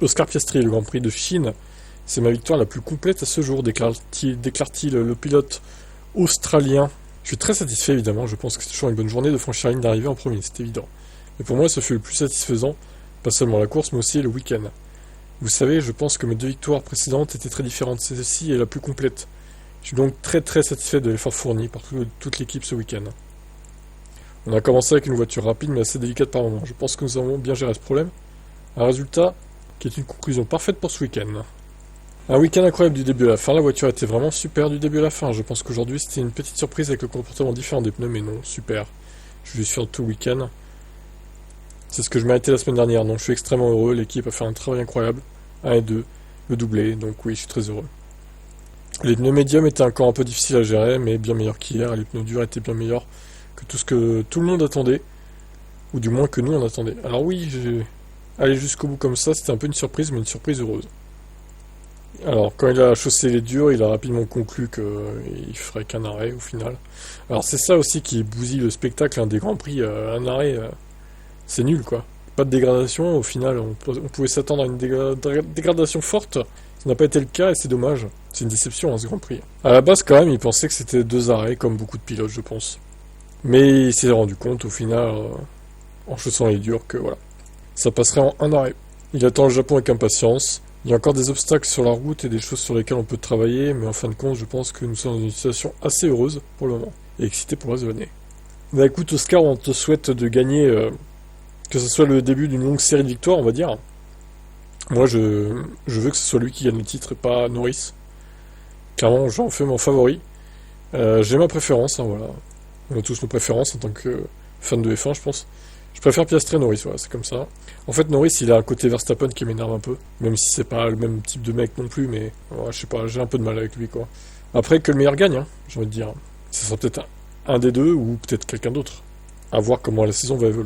Oscar Piastri, le Grand Prix de Chine, c'est ma victoire la plus complète à ce jour, déclare-t-il le pilote australien. Je suis très satisfait évidemment, je pense que c'est toujours une bonne journée de franchir la ligne d'arrivée en premier, c'est évident. Mais pour moi, ce fut le plus satisfaisant, pas seulement la course, mais aussi le week-end. Vous savez, je pense que mes 2 victoires précédentes étaient très différentes, celle-ci est la plus complète. Je suis donc très satisfait de l'effort fourni par toute l'équipe ce week-end. On a commencé avec une voiture rapide mais assez délicate par moment. Je pense que nous avons bien géré ce problème. Un résultat qui est une conclusion parfaite pour ce week-end. Un week-end incroyable du début à la fin, la voiture était vraiment super du début à la fin. Je pense qu'aujourd'hui c'était une petite surprise avec le comportement différent des pneus, mais non, super. Je suis sûr de tout le week-end. C'est ce que je méritais la semaine dernière, donc je suis extrêmement heureux. L'équipe a fait un travail incroyable. 1 et 2, le doublé, donc oui, je suis très heureux. Les pneus médiums étaient encore un peu difficiles à gérer, mais bien meilleurs qu'hier. Et les pneus durs étaient bien meilleurs que tout ce que tout le monde attendait, ou du moins que nous on attendait. Alors oui, j'ai allé jusqu'au bout comme ça, c'était un peu une surprise, mais une surprise heureuse. Alors, quand il a chaussé les durs, il a rapidement conclu qu'il ferait qu'un arrêt au final. Alors, c'est ça aussi qui bousille le spectacle, des Grands Prix. Un arrêt, c'est nul, quoi. Pas de dégradation, au final, on pouvait s'attendre à une dégradation forte. Ça n'a pas été le cas et c'est dommage. C'est une déception, ce Grand Prix. À la base, quand même, il pensait que c'était 2 arrêts, comme beaucoup de pilotes, je pense. Mais il s'est rendu compte, au final, en chaussant les durs, que voilà, ça passerait en 1 arrêt. Il attend le Japon avec impatience. Il y a encore des obstacles sur la route et des choses sur lesquelles on peut travailler, mais en fin de compte, je pense que nous sommes dans une situation assez heureuse pour le moment, et excités pour le reste de l'année. Bah écoute Oscar, on te souhaite de gagner, que ce soit le début d'une longue série de victoires, on va dire. Moi, je veux que ce soit lui qui gagne le titre et pas Norris. Clairement, j'en fais mon favori. J'ai ma préférence, voilà. On a tous nos préférences en tant que fan de F1, je pense. Je préfère Piastri et Norris, voilà, c'est comme ça. En fait, Norris, il a un côté Verstappen qui m'énerve un peu. Même si c'est pas le même type de mec non plus, mais ouais, je sais pas, j'ai un peu de mal avec lui, quoi. Après, que le meilleur gagne, j'ai envie de dire. Ce sera peut-être un des deux, ou peut-être quelqu'un d'autre. À voir comment la saison va évoluer.